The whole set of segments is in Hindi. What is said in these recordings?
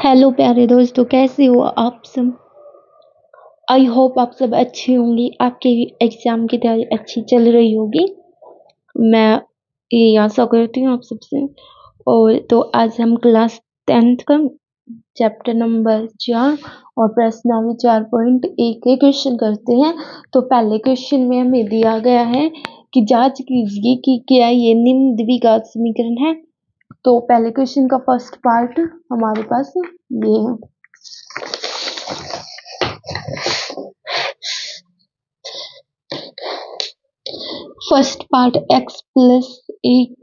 हेलो प्यारे दोस्तों, कैसे हो आप सब। आई होप आप सब अच्छे होंगे। आपके एग्जाम की तैयारी अच्छी चल रही होगी, मैं ये आशा करती हूँ आप सबसे। और तो आज हम क्लास 10th का चैप्टर नंबर 4 और प्रश्नावली 4.1 के क्वेश्चन करते हैं। तो पहले क्वेश्चन में हमें दिया गया है कि जांच कीजिए कि क्या ये निम्न द्विघात समीकरण है। तो पहले क्वेश्चन का फर्स्ट पार्ट हमारे पास ये है। फर्स्ट पार्ट x प्लस एक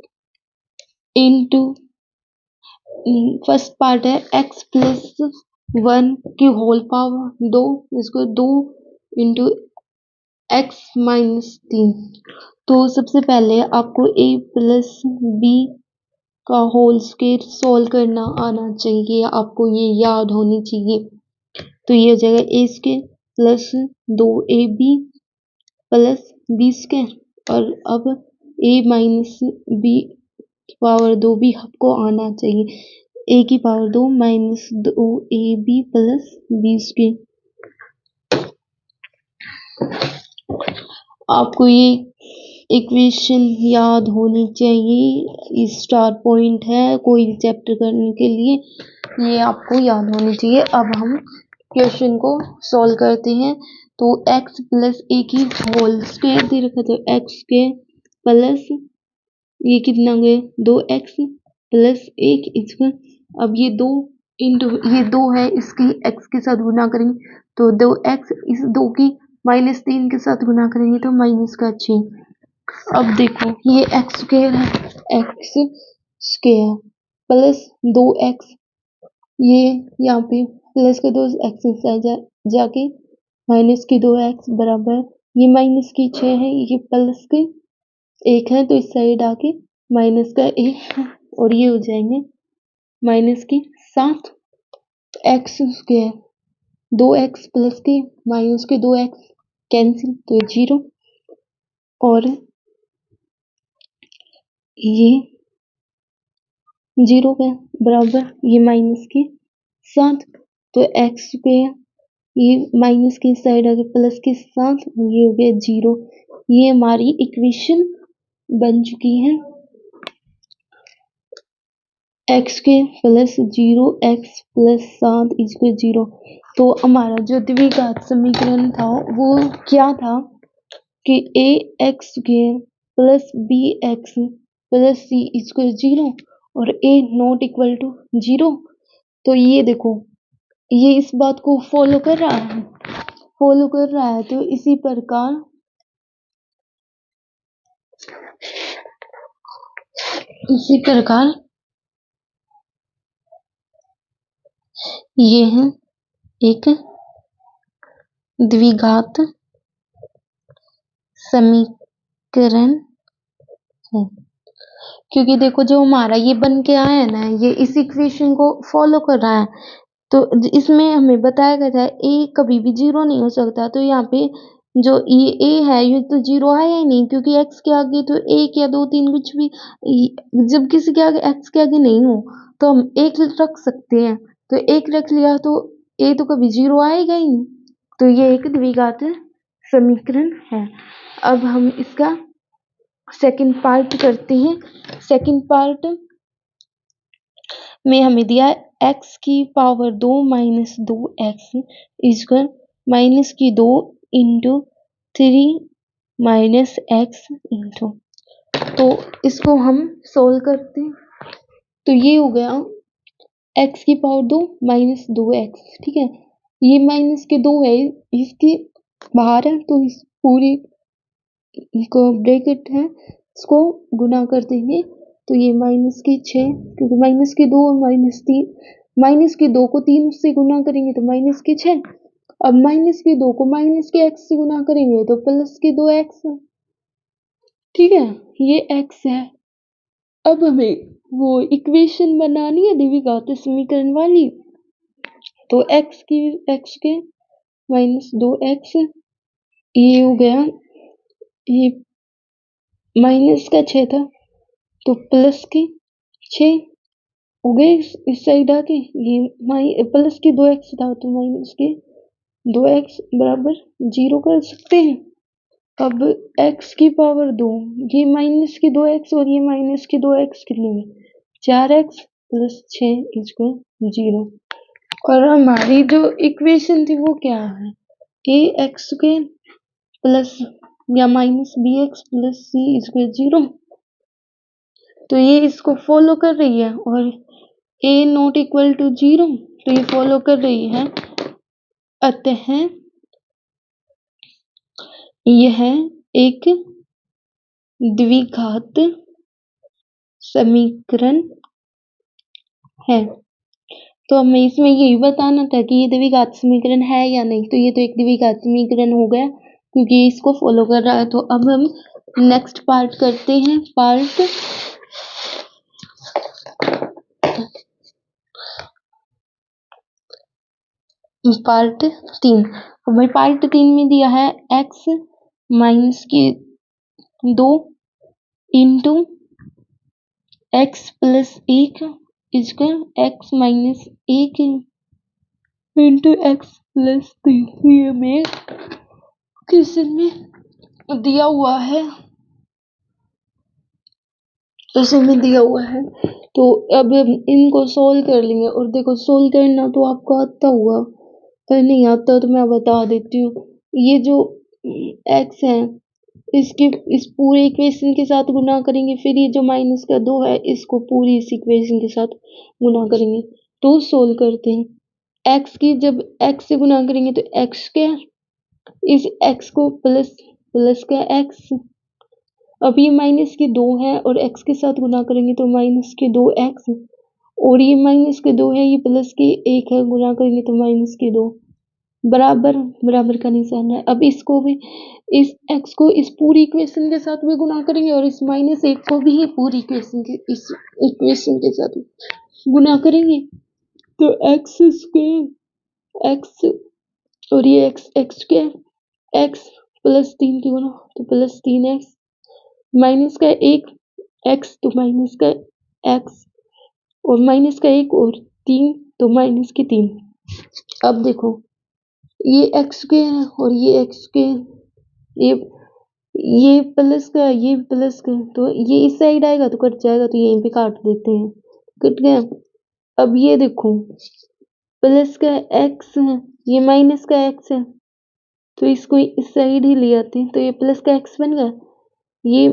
इंटू फर्स्ट पार्ट है x प्लस 1 की होल पावर 2, इसको 2 इंटू x माइनस 3। तो सबसे पहले आपको a प्लस b का होल स्क्वायर सॉल्व करना आना चाहिए, आपको ये याद होनी चाहिए। तो ये हो जाएगा a square plus 2ab plus b square, और अब a माइनस b पावर 2 भी आपको आना चाहिए। a की power 2 minus 2ab plus b square. आपको ये इक्वेशन याद होनी चाहिए, स्टार पॉइंट है कोई भी चैप्टर करने के लिए, ये आपको याद होनी चाहिए। अब हम क्वेश्चन को सॉल्व करते हैं। तो x प्लस ए की होल स्क्वायर दे रखा, तो x के प्लस ये कितना गए 2x प्लस 1 इसका। अब ये 2 इंटू ये 2 है, इसकी x के साथ गुना करेंगे तो 2x, इस 2 की माइनस 3 के साथ गुना करेंगे तो माइनस का 6। अब देखो ये x स्क्वायर है, x स्क्वायर प्लस 2x, ये यहाँ पे प्लस के 2x जाके माइनस की 2x बराबर, ये माइनस की 6 है, ये प्लस के 1 है तो इस साइड आके माइनस का 1 और ये हो जाएंगे माइनस की 7 x स्क्वायर। 2x प्लस के माइनस के 2x कैंसिल तो 0, और ये 0 का बराबर ये माइनस के 7, तो x स्क्वायर ये माइनस की साइड आगे प्लस के 7, ये हो गया 0। ये हमारी इक्वेशन बन चुकी है x के प्लस 0 x प्लस 7 इसको 0। तो हमारा जो द्विघात समीकरण था वो क्या था कि ax square plus bx plus c इसको 0 और a नॉट इक्वल टू 0। तो ये देखो ये इस बात को फॉलो कर रहा है, तो इसी प्रकार ये है एक द्विघात समीकरण है, क्योंकि देखो जो हमारा ये बन के आया है ना, ये इस इक्वेशन को फॉलो कर रहा है। तो इसमें हमें बताया गया था ए कभी भी 0 नहीं हो सकता, तो यहाँ पे जो ये ए है ये तो 0 आया ही नहीं, क्योंकि x के आगे तो 1 या 2 3 कुछ भी, जब किसी के आगे x के आगे नहीं हो तो हम 1 रख सकते हैं, तो 1 रख लिया तो ए तो कभी 0 आएगा ही नहीं। तो ये एक द्विघात समीकरण है। अब हम इसका सेकंड पार्ट करते हैं। सेकंड पार्ट में हमें दिया x की पावर 2 माइनस 2x इसका माइनस की 2 इंटू 3 माइनस x इंटू, तो इसको हम सोल्व करते हैं। तो ये हो गया x की पावर 2 माइनस 2x, ठीक है, ये माइनस के 2 है, इसके बाहर है तो इस पूरी को ब्रैकेट है इसको गुना कर देंगे तो ये माइनस के 6, क्योंकि माइनस के 2 और माइनस 3, माइनस के 2 को 3 से गुना करेंगे तो माइनस के 6, अब माइनस के 2 को माइनस के x से गुना करेंगे तो प्लस के 2x, ठीक है, ये x है। अब हमें वो इक्वेशन बनानी है द्विघात समीकरण वाली, तो x के माइनस 2x, ये हो गया, ये माइनस का 6 था तो प्लस के 6, हो गए इस साइड आके ये प्लस के 2x था तो माइनस के 2x बराबर 0 कर सकते हैं। अब x की पावर 2, ये माइनस के 2x और ये माइनस के 2x कितने में 4x प्लस 6 इसको 0। और हमारी जो इक्वेशन थी वो क्या है ए एक्स स्क्वायर प्लस या माइनस बी एक्स प्लस सी स्क्वायर 0। तो ये इसको फॉलो कर रही है और a नॉट इक्वल टू 0 तो ये फॉलो कर रही है। अतः यह एक द्विघात समीकरण है। तो हमें इसमें यही बताना था कि ये द्विघात समीकरण है या नहीं। तो ये तो एक द्विघात समीकरण हो गया क्योंकि इसको फॉलो कर रहा है। तो अब हम नेक्स्ट पार्ट करते हैं, पार्ट 3। हमें पार्ट 3 में दिया है x माइनस के 2 इंटू एक्स प्लस 1 इसका x minus 1 into x plus 3 ये हमें क्वेश्चन में दिया हुआ है, तो अब इनको सोल्व कर लेंगे। और देखो सोल्व करना तो आपको आता हुआ, अगर नहीं आता तो मैं बता देती हूँ। ये जो x है इसके इस पूरे इक्वेशन के साथ गुना करेंगे, फिर ये जो माइनस का 2 है इसको पूरी इस इक्वेशन के साथ गुना करेंगे। तो सोल्व करते हैं। x की जब x से गुना करेंगे तो x क्या, इस x को प्लस का x, अब ये माइनस के 2 है और x के साथ गुना करेंगे तो माइनस के 2x, और ये माइनस के 2 है, ये प्लस के 1 है, गुना करेंगे तो माइनस के 2 बराबर बराबर का निशान है। अब इसको भी इस x को इस पूरी इक्वेशन के साथ भी गुना करेंगे और इस माइनस 1 को भी पूरी इक्वेशन के इस इक्वेशन के साथ गुना करेंगे तो x स्क्वायर x और ये x स्क्वायर x प्लस 3 की गुना तो प्लस 3x माइनस का 1 x तो माइनस का x और माइनस का 1 और 3 तो माइनस के 3। अब देखो ये x स्क्वायर है और ये x स्क्वायर, ये प्लस का ये प्लस का, तो ये इस साइड आएगा तो कट जाएगा, तो यहीं पे काट देते हैं, कट गया। अब ये देखो प्लस का x है, ये माइनस का x है, तो इसको इस साइड ही ले आते हैं, तो ये प्लस का x बन गया। ये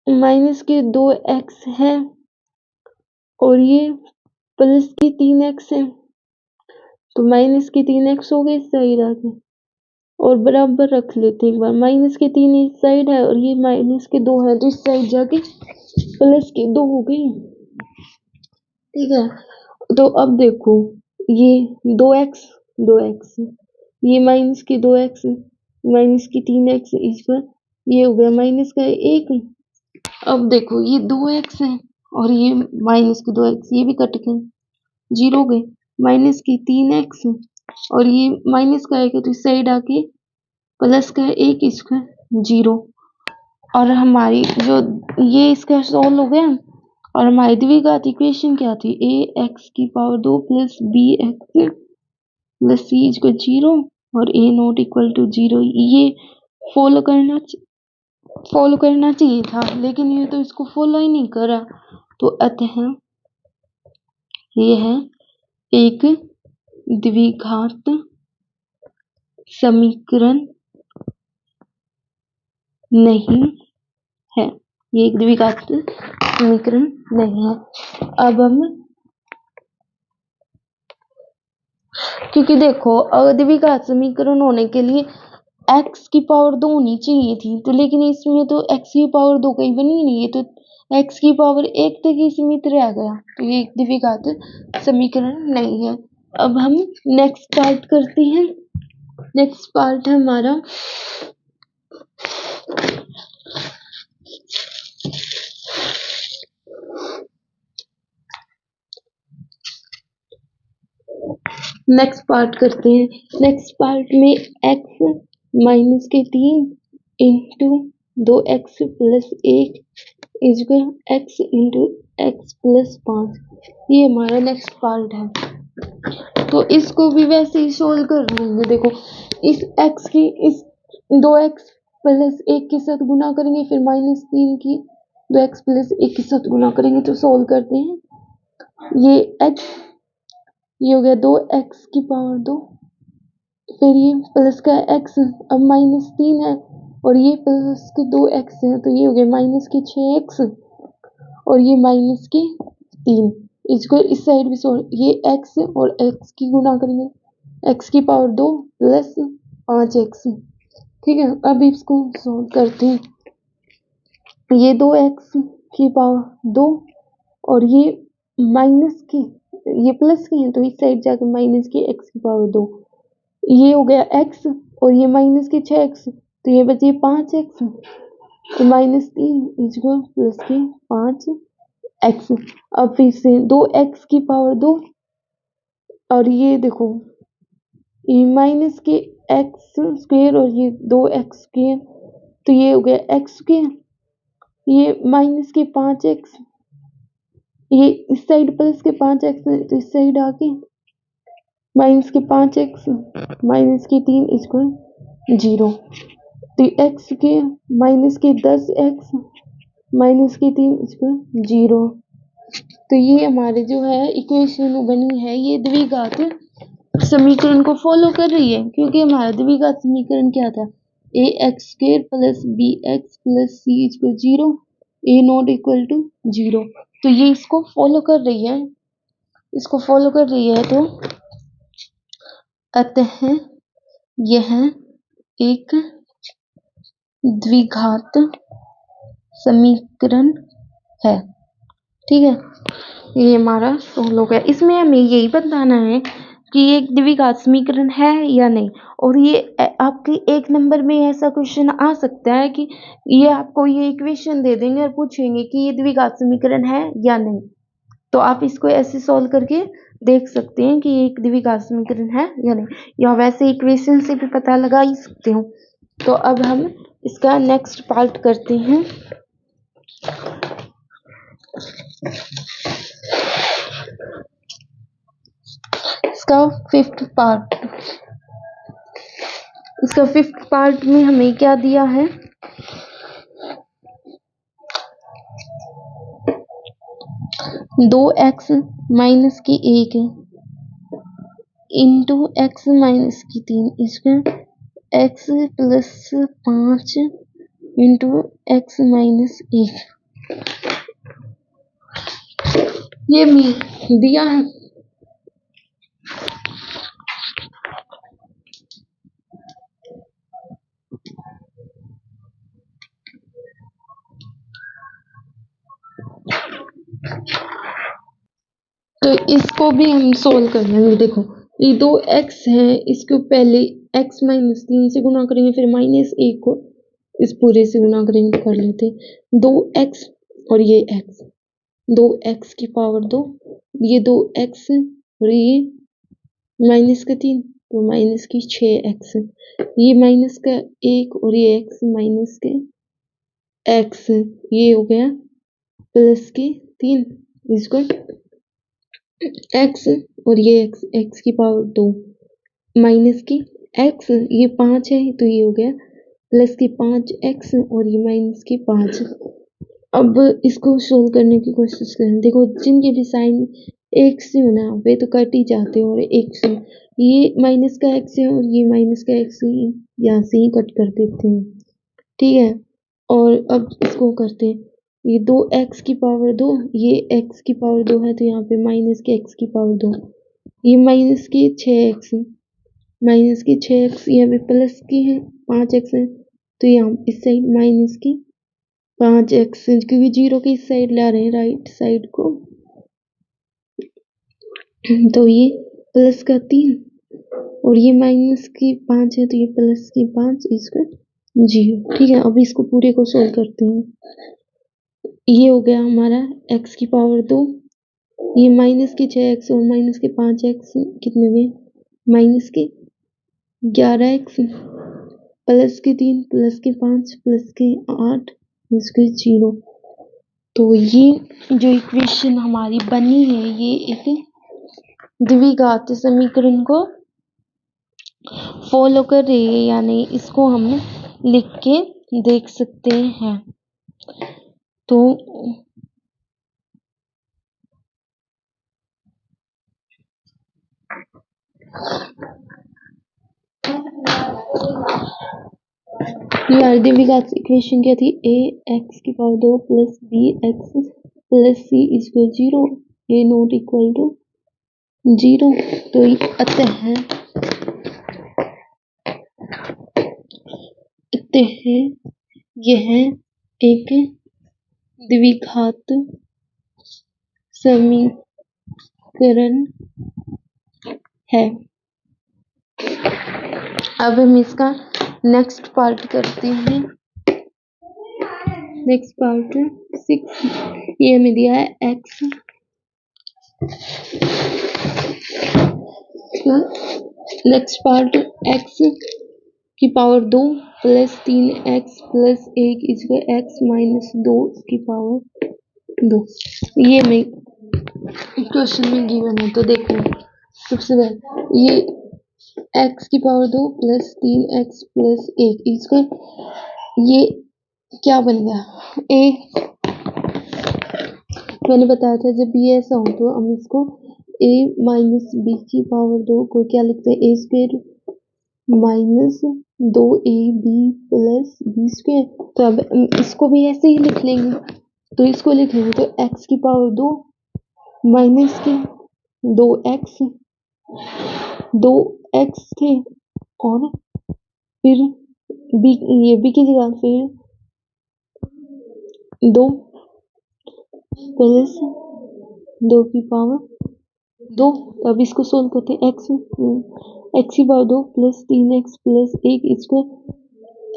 माइनस के 2x है और ये प्लस के 3x है, तो माइनस के 3x हो गए इस साइड आके, और बराबर रख लेते हैं एक बार। माइनस के 3 इस साइड है और ये माइनस के 2 है, तो इस साइड जाके प्लस के 2 हो गए, ठीक है। तो अब देखो ये 2x ये माइनस के 2x माइनस के 3x, इस पर ये हो गया माइनस का 1। अब देखो ये 2x है और ये माइनस के 2x, ये भी कट गए 0 हो गए, माइनस के 3x और ये माइनस का 1 है, तो इस साइड आके प्लस का 1 इसका 0। और हमारी जो ये इसका सॉल्व हो गया। और हमारी द्विघात इक्वेशन क्या थी, a x की power 2 plus b x plus c equal 0 और a नॉट इक्वल टू 0। ये फॉलो करना चाहिए था, लेकिन ये तो इसको फॉलो ही नहीं करा। तो अतः यह एक द्विघात समीकरण नहीं है, ये एक द्विघात समीकरण नहीं है। अब हम, क्योंकि देखो द्विघात समीकरण होने के लिए x की पावर 2 होनी चाहिए थी, तो लेकिन इसमें तो x की पावर 2 कहीं बनी नहीं है, तो x की पावर 1 तक ही सीमित रह गया, तो ये एक द्विघात समीकरण नहीं है। अब हम नेक्स्ट पार्ट करते हैं। नेक्स्ट पार्ट है हमारा नेक्स्ट पार्ट करते हैं। नेक्स्ट पार्ट में x माइनस के 3 into 2x plus 1 is equal x into x plus 5, ये हमारा नेक्स्ट पार्ट है। तो इसको भी वैसे ही सोल्व कर लेंगे। देखो इस x की इस 2x प्लस 1 के साथ गुना करेंगे, फिर -3 की 2x प्लस 1 के साथ गुना करेंगे। तो सोल्व करते हैं, ये x, ये हो गया 2x की पावर 2, फिर ये प्लस का x, अब -3 है और ये प्लस के 2x है, तो ये हो गया माइनस के 6x और ये माइनस के 3। इसको इस साइड भी सोल्व, ये x और x की गुना करेंगे, x की पावर 2 प्लस 5x। ठीक है, अब इसको सोल्व करते हैं। ये 2x की पावर 2 और ये माइनस की, ये प्लस की है तो इस साइड जाकर माइनस की x की पावर 2, ये हो गया x और ये माइनस के 6x, तो ये बचे 5x, तो -3 इजक्वल प्लस के 5x। अब फिर से 2x की पावर 2 और ये देखो ये माइनस के x स्क्वायर और ये 2x स्क्वायर, तो ये हो गया x स्क्वायर, ये माइनस के 5x, ये इस साइड प्लस के 5x है तो इस साइड आके माइनस के 5x माइनस के 3 इक्वल 0, तो x के माइनस के 10x माइनस के 3 इक्वल 0। तो ये हमारे जो है इक्वेशन बनी है, ये द्विघात समीकरण को फॉलो कर रही है, क्योंकि हमारा द्विघात समीकरण क्या था, ax square plus bx plus c equal 0, a not equal to 0। तो ये इसको फॉलो कर रही है, इसको फॉलो कर रही है। तो अतः यह एक द्विघात समीकरण है। ठीक है, ये हमारा सोल्व हो गया। इसमें हमें यही बताना है कि ये एक द्विघात समीकरण है या नहीं। और ये आपके 1 नंबर में ऐसा क्वेश्चन आ सकता है कि ये आपको ये इक्वेशन दे देंगे और पूछेंगे कि ये द्विघात समीकरण है या नहीं। तो आप इसको ऐसे सॉल्व करके देख सकते हैं कि ये एक द्विघात समीकरण है या नहीं, या वैसे इक्वेशन से भी पता लगा ही सकते हो। तो अब हम इसका नेक्स्ट पार्ट करते हैं। इसका फिफ्थ पार्ट में हमें क्या दिया है, दो एक्स माइनस की 1 इंटू एक्स माइनस की 3 इसका x plus 5 into x minus 1, ये दिया है। तो इसको भी हम सोल्व कर लेंगे। देखो ये 2x है, इसको पहले x माइनस 3 से गुना करेंगे, फिर -1 को इस पूरे से गुना करेंगे तो कर लेते 2x और ये x, 2x की पावर 2, ये 2x और ये माइनस का 3 तो माइनस की 6x, ये माइनस का 1 और ये x माइनस के x, ये हो गया प्लस के 3 इसको x और ये x की पावर 2 माइनस की x, ये 5 है तो ये हो गया प्लस की 5x और ये माइनस की 5। अब इसको सोल्व करने की कोशिश करें। देखो जिनके भी साइन एक से होना वे तो कट ही जाते हैं, और एक से ये माइनस का x है और ये माइनस का x यहाँ से ही कट कर देते हैं। ठीक है, और अब इसको करते हैं, ये 2x की पावर 2, ये x की पावर 2 है तो यहाँ पे माइनस के x की पावर 2, ये माइनस के 6x, माइनस के 6x, यहाँ पे प्लस की है 5x है तो यहाँ इस साइड माइनस की 5x, क्योंकि 0 के इस साइड ला रहे हैं राइट साइड को, तो ये प्लस का 3 और ये माइनस की 5 है तो ये प्लस की 5 इसका 0। ठीक है, अब इसको पूरे को सोल्व करते हैं। ये हो गया हमारा x की पावर 2, ये माइनस के 6x और माइनस के 5x कितने में, माइनस के 11x प्लस के 3 प्लस के 5 प्लस के 8 इसके 0। तो ये जो इक्वेशन हमारी बनी है ये एक द्विघात समीकरण को फॉलो कर रही है या नहीं, इसको हम लिख के देख सकते हैं। तो यार द्विघात इक्वेशन क्या थी? ए एक्स की power 2 plus B x plus C equal 0, a not equal to 0। तो अतः यह एक द्विघात समीकरण है। अब हम इसका नेक्स्ट पार्ट करते हैं। नेक्स्ट पार्ट 6, ये हमें दिया है एक्स नेक्स्ट पार्ट एक्स की power 2 plus 3x plus 1 equal x minus 2 की पावर 2। ये में क्वेश्चन में गिवन है। तो देखो सबसे पहले ये x की power 2 plus 3x plus 1 equal, ये क्या बन गया? a, मैंने बताया था जब ये ऐसा हो तो हम इसको a माइनस बी की पावर 2 को क्या लिखते हैं? a square minus 2ab plus b square. तो अब इसको भी ऐसे ही लिख लेंगे। तो इसको लिख लेंगे तो x की पावर 2 माइनस के 2x थे और फिर b, ये b की जगह फिर 2 प्लस 2 की पावर 2। अब इसको सोल्व करते हैं। x की power 2 plus 3x plus 1 square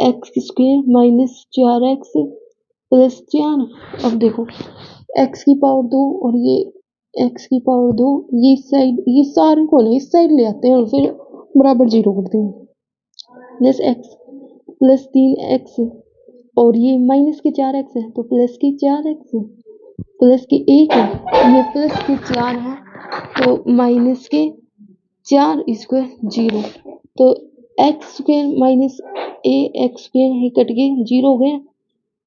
x square minus 4x plus 4। अब देखो x की पावर 2 और ये x की पावर 2, ये साइड, ये सारे को ना इस साइड ले आते हैं और फिर बराबर 0 करते हैं। प्लस x प्लस 3x और ये माइनस के 4x है तो प्लस के 4x प्लस के 1 है, ये प्लस के 4 है तो माइनस के 4 स्क्वायर 0। तो एक्स स्क्वायर माइनस ए एक्स स्क्वायर ही कट के 0 हो गया।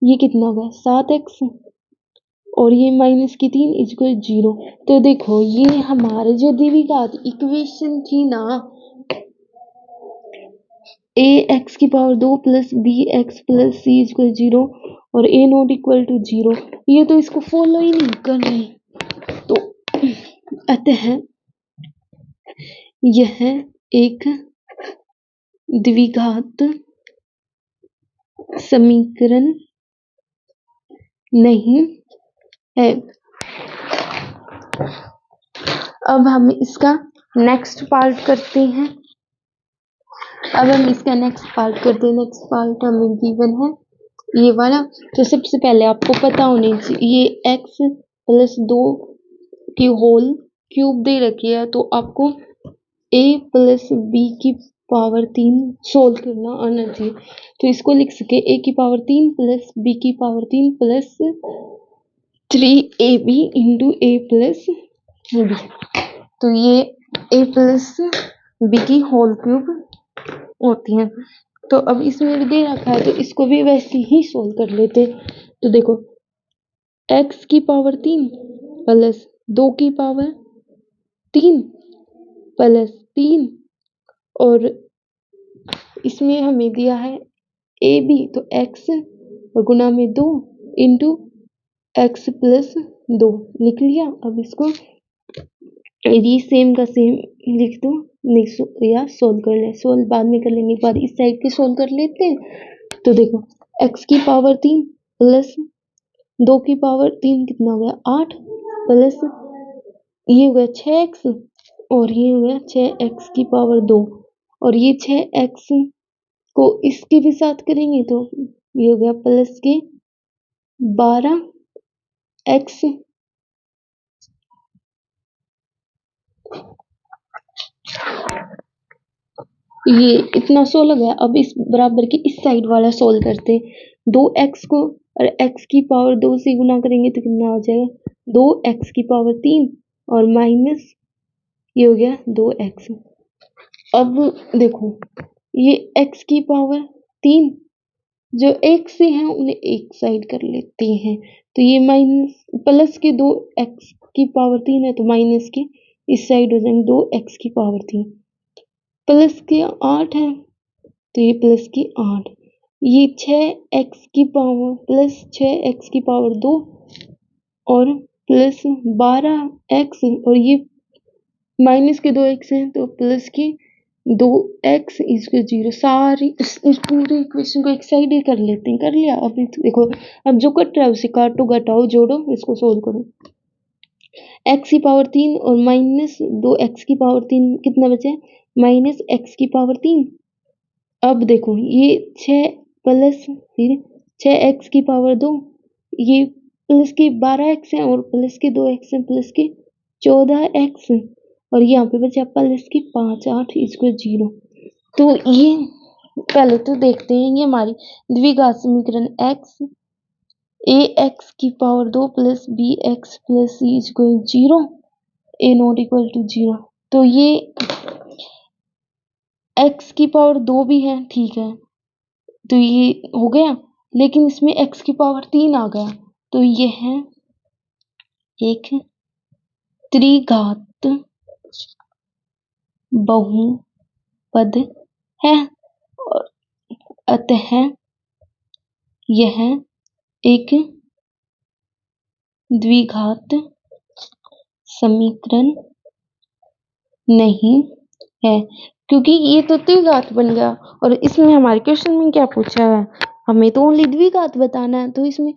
ये कितना हो गया? 7x और ये माइनस की 3 इक्वल 0। तो देखो ये हमारे जो द्विघात इक्वेशन थी ना, ए एक्स की power 2 plus B x plus सी इक्वल 0 और ए नॉट इक्वल टू 0, ये तो इसको फॉलो ही नहीं कर रही। तो अतः यह एक द्विघात समीकरण नहीं है। अब हम इसका नेक्स्ट पार्ट करते हैं। नेक्स्ट पार्ट हमें गिवन है ये वाला। तो सबसे पहले आपको पता होनी चाहिए ये x प्लस 2 की होल क्यूब दे रखी है, तो आपको a प्लस बी की पावर 3 सोल्व करना आना चाहिए। तो इसको लिख सके a की पावर 3 प्लस b की power 3 plus 3ab into a plus b। तो ये a प्लस b की होल क्यूब होती है। तो अब इसमें भी दे रखा है तो इसको भी वैसे ही सोल्व कर लेते। तो देखो x की पावर 3 प्लस 2 की पावर 3 प्लस 3 और इसमें हमें दिया है ए बी, तो x और गुना में 2 इंटू एक्स प्लस 2 लिख लिया। अब इसको ये सेम का सेम लिख दो या सोल्व कर ले, सोल्व बाद में कर लेंगे, बाद इस साइड के सोल्व कर लेते हैं। तो देखो x की पावर 3 प्लस 2 की पावर 3 कितना हो गया? 8 प्लस ये हो गया 6x और ये हो गया 6x की पावर 2 और ये 6x को इसके भी साथ करेंगे तो ये हो गया प्लस के 12x। ये इतना 16 गया। अब इस बराबर के इस साइड वाला सोल्व करते। 2x को और x की पावर 2 से गुना करेंगे तो कितना हो जाएगा 2x की पावर 3 और माइनस ये हो गया 2x। अब देखो ये x की पावर 3 जो एक से हैं उन्हें एक साइड कर लेते हैं, तो ये माइनस प्लस के 2x की पावर 3 है तो माइनस के इस साइड हो जाएंगे 2x की पावर 3, प्लस के 8 है तो ये प्लस की 8, ये 6x की पावर प्लस 6x की पावर 2 और प्लस 12x और ये माइनस के 2x हैं तो प्लस की 2x इसको 0। सारी इस पूरे इक्वेशन को एक साइड ही कर लेते हैं। कर लिया। अब देखो अब जो कट रहा है उसे काटो घटाओ जोड़ो इसको सोल्व करो। x की पावर 3 और माइनस 2x की पावर 3 कितना बचा माइनस x की पावर 3। अब देखो ये 6 प्लस फिर 6x की पावर 2 ये प्लस के 12x है और प्लस के 2x है प्लस के 14x और यहाँ पे बचा प्लस की 5 8 इसको 0। तो ये पहले तो देखते हैं ये हमारी द्विघात समीकरण x ax की power 2 plus bx plus c इसको 0 a नॉट इक्वल टू 0। तो ये x की पावर 2 भी है ठीक है तो ये हो गया, लेकिन इसमें x की पावर 3 आ गया तो ये है एक त्रिघात बहुपद है और अतः यह एक द्विघात समीकरण नहीं है, क्योंकि ये तो त्रिघात बन गया और इसमें हमारे क्वेश्चन में क्या पूछा है हमें तो ओनली द्विघात बताना है, तो इसमें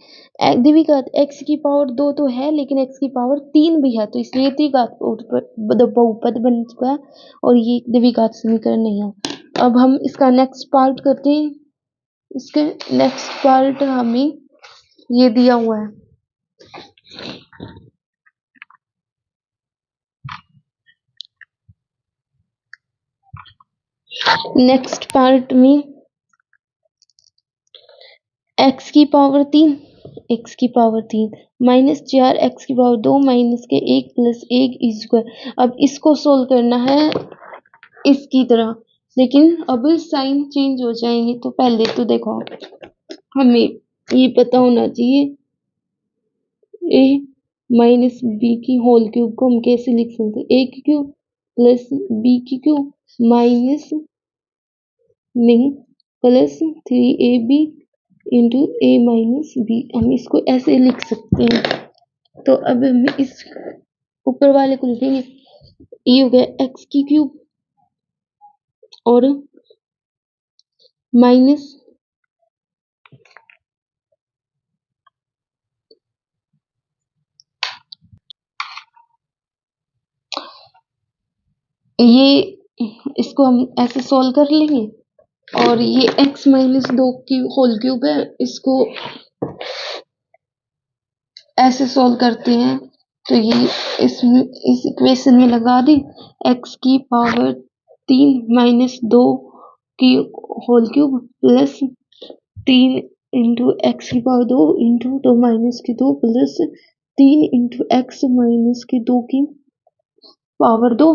द्विघात x की पावर 2 तो है लेकिन x की पावर 3 भी है तो इसलिए त्रिघात बहुपद बन चुका है और ये द्विघात समीकरण नहीं है। अब हम इसका नेक्स्ट पार्ट करते हैं। इसके नेक्स्ट पार्ट हमें ये दिया हुआ है। नेक्स्ट पार्ट में x की पावर 3 माइनस 4x की पावर 2 माइनस के 1 प्लस 1 स्क्वायर। अब इसको सोल्व करना है इसकी तरह, लेकिन अब साइन चेंज हो जाएंगे तो पहले तो देखो हमें ये पता होना चाहिए a माइनस बी की होल क्यूब को हम कैसे लिख सकते हैं a की क्यूब प्लस b की क्यूब माइनस नहीं plus 3ab into a minus b, हम इसको ऐसे लिख सकते हैं। तो अब हम इस ऊपर वाले को लिखेंगे ये हो गया x की क्यूब और माइनस ये इसको हम ऐसे सोल्व कर लेंगे और ये x माइनस 2 की होल क्यूब है इसको ऐसे सोल्व करते हैं तो ये इस इक्वेशन में लगा दी x की पावर 3 माइनस 2 की whole cube plus 3 into x की पावर 2 इंटू 2 माइनस की 2 प्लस 3 इंटू एक्स माइनस की 2 की पावर 2।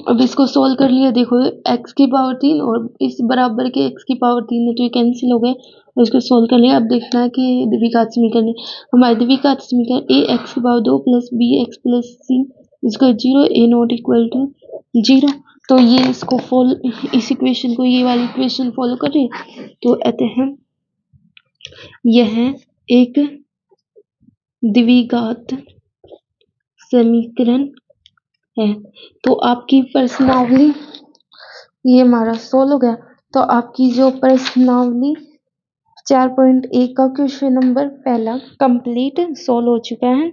अब इसको सोल्व कर लिया, देखो x की पावर 3 और इस बराबर के x की पावर 3 है तो ये कैंसिल हो गए और इसको सोल्व कर लिया। अब देखना है कि द्विघात समीकरण हमारे द्विघात समीकरण a x की power 2 plus b x plus c इसको 0 a नॉट इक्वल टू 0। तो ये इसको इस इक्वेशन को ये वाली इक्वेशन फॉलो कर रही है तो अतः यह एक द्विघात समीकरण है। तो आपकी प्रश्नावली ये हमारा सोल्व हो गया। तो आपकी जो प्रश्नावली 4.1 का क्वेश्चन नंबर पहला कंप्लीट सोल्व हो चुका है।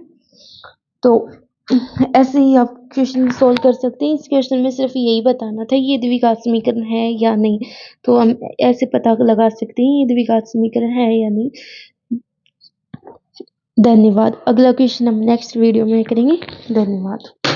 तो ऐसे ही आप क्वेश्चन सोल्व कर सकते हैं। इस क्वेश्चन में सिर्फ यही बताना था ये द्विघात समीकरण है या नहीं, तो हम ऐसे पता लगा सकते हैं ये द्विघात समीकरण है या नहीं। धन्यवाद। अगला क्वेश्चन हम नेक्स्ट वीडियो में करेंगे। धन्यवाद।